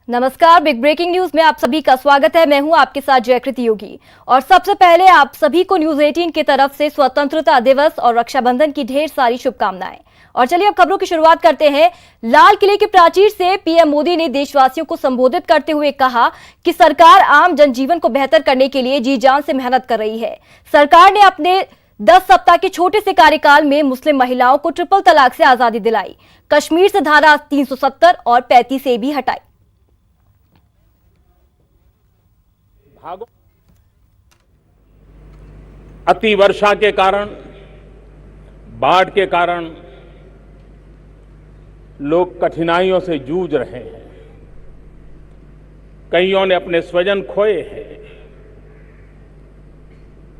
नमस्कार, big breaking news में आप सभी का स्वागत है। मैं हूं आपके साथ जयकृति योगी और सबसे पहले आप सभी को न्यूज 18 की तरफ से स्वतंत्रता दिवस और रक्षाबंधन की ढेर सारी शुभकामनाएं। और चलिए अब खबरों की शुरुआत करते हैं। लाल किले की प्राचीर से पीएम मोदी ने देशवासियों को संबोधित करते हुए कहा कि सरकार आम जनजीवन को बेहतर करने के लिए जी जान से मेहनत कर रही है। सरकार ने अपने 10 सप्ताह के छोटे से कार्यकाल में मुस्लिम महिलाओं को ट्रिपल तलाक से आजादी दिलाई, कश्मीर से धारा 370 और 35A भी हटाई। अति वर्षा के कारण, बाढ़ के कारण लोग कठिनाइयों से जूझ रहे हैं। कईयों ने अपने स्वजन खोए हैं।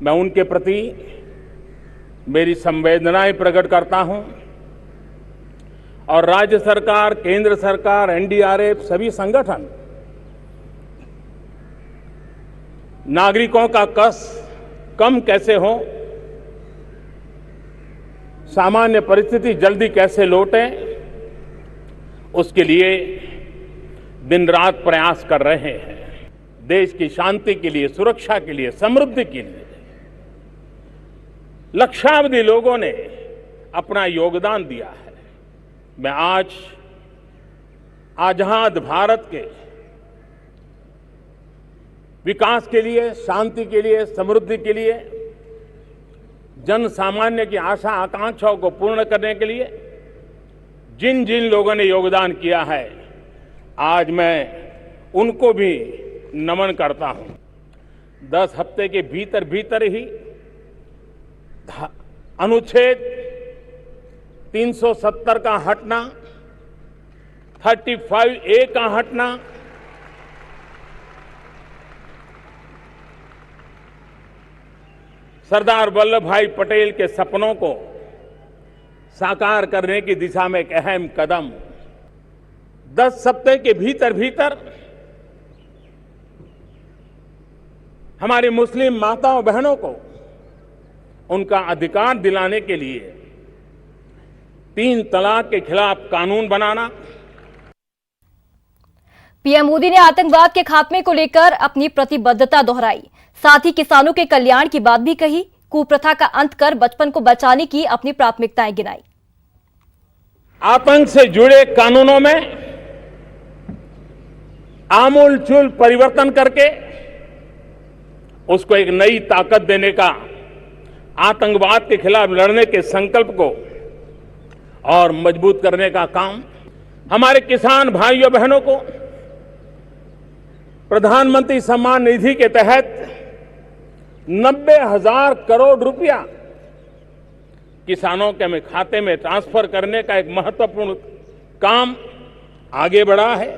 मैं उनके प्रति मेरी संवेदनाएं प्रकट करता हूं और राज्य सरकार, केंद्र सरकार, एनडीआरएफ, सभी संगठन नागरिकों का कष्ट कम कैसे हो, सामान्य परिस्थिति जल्दी कैसे लौटे, उसके लिए दिन रात प्रयास कर रहे हैं। देश की शांति के लिए, सुरक्षा के लिए, समृद्धि के लिए लक्षावधि लोगों ने अपना योगदान दिया है। मैं आज आजाद भारत के विकास के लिए, शांति के लिए, समृद्धि के लिए, जन सामान्य की आशा आकांक्षाओं को पूर्ण करने के लिए जिन जिन लोगों ने योगदान किया है, आज मैं उनको भी नमन करता हूं। 10 हफ्ते के भीतर भीतर ही अनुच्छेद 370 का हटना, 35A का हटना, सरदार वल्लभ भाई पटेल के सपनों को साकार करने की दिशा में एक अहम कदम। 10 सप्ताह के भीतर भीतर हमारी मुस्लिम माताओं बहनों को उनका अधिकार दिलाने के लिए 3 तलाक के खिलाफ कानून बनाना। पीएम मोदी ने आतंकवाद के खात्मे को लेकर अपनी प्रतिबद्धता दोहराई, साथ ही किसानों के कल्याण की बात भी कही। कुप्रथा का अंत कर बचपन को बचाने की अपनी प्राथमिकताएं गिनाई। आतंक से जुड़े कानूनों में आमूलचूल परिवर्तन करके उसको एक नई ताकत देने का, आतंकवाद के खिलाफ लड़ने के संकल्प को और मजबूत करने का काम हमारे किसान भाइयों बहनों को प्रधानमंत्री सम्मान निधि के तहत 90,000 करोड़ रुपया किसानों के खाते में ट्रांसफर करने का एक महत्वपूर्ण काम आगे बढ़ा है।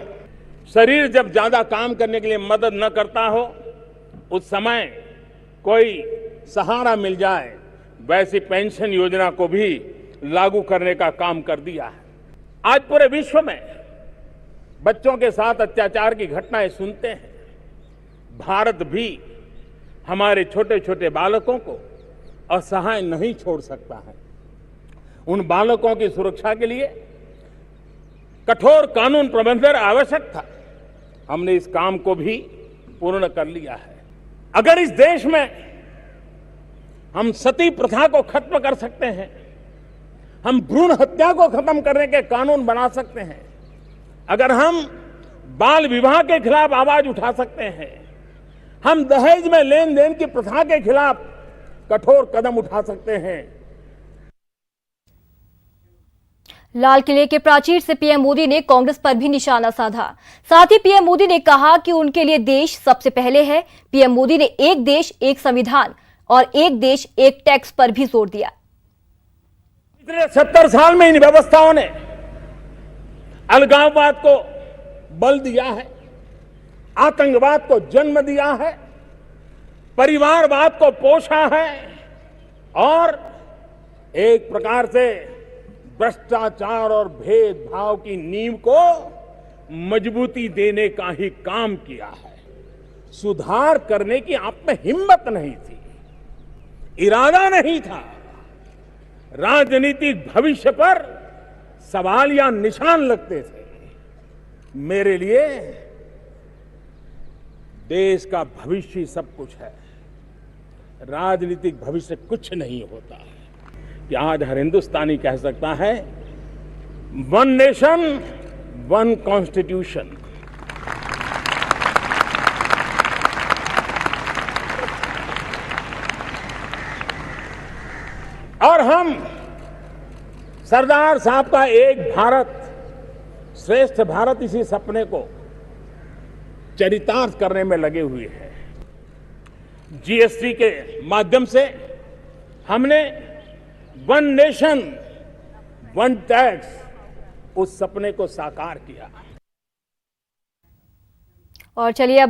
शरीर जब ज्यादा काम करने के लिए मदद न करता हो, उस समय कोई सहारा मिल जाए, वैसी पेंशन योजना को भी लागू करने का काम कर दिया है। आज पूरे विश्व में बच्चों के साथ अत्याचार की घटनाएं सुनते हैं। भारत भी हमारे छोटे छोटे बालकों को असहाय नहीं छोड़ सकता है। उन बालकों की सुरक्षा के लिए कठोर कानून प्रबंधन आवश्यक था। हमने इस काम को भी पूर्ण कर लिया है। अगर इस देश में हम सती प्रथा को खत्म कर सकते हैं, हम भ्रूण हत्या को खत्म करने के कानून बना सकते हैं, अगर हम बाल विवाह के खिलाफ आवाज उठा सकते हैं, हम दहेज में लेन देन की प्रथा के खिलाफ कठोर कदम उठा सकते हैं। लाल किले के प्राचीर से पीएम मोदी ने कांग्रेस पर भी निशाना साधा। साथ ही पीएम मोदी ने कहा कि उनके लिए देश सबसे पहले है। पीएम मोदी ने एक देश, एक संविधान और एक देश, एक टैक्स पर भी जोर दिया। पिछले 70 साल में इन व्यवस्थाओं ने अलगाववाद को बल दिया है, आतंकवाद को जन्म दिया है, परिवारवाद को पोषा है और एक प्रकार से भ्रष्टाचार और भेदभाव की नींव को मजबूती देने का ही काम किया है। सुधार करने की आप में हिम्मत नहीं थी, इरादा नहीं था। राजनीतिक भविष्य पर सवाल या निशान लगते थे। मेरे लिए देश का भविष्य ही सब कुछ है, राजनीतिक भविष्य कुछ नहीं होता है। कि आज हर हिंदुस्तानी कह सकता है, वन नेशन वन कॉन्स्टिट्यूशन। और हम सरदार साहब का एक भारत श्रेष्ठ भारत इसी सपने को चरितार्थ करने में लगे हुए हैं। जीएसटी के माध्यम से हमने वन नेशन वन टैक्स उस सपने को साकार किया। और चलिए अब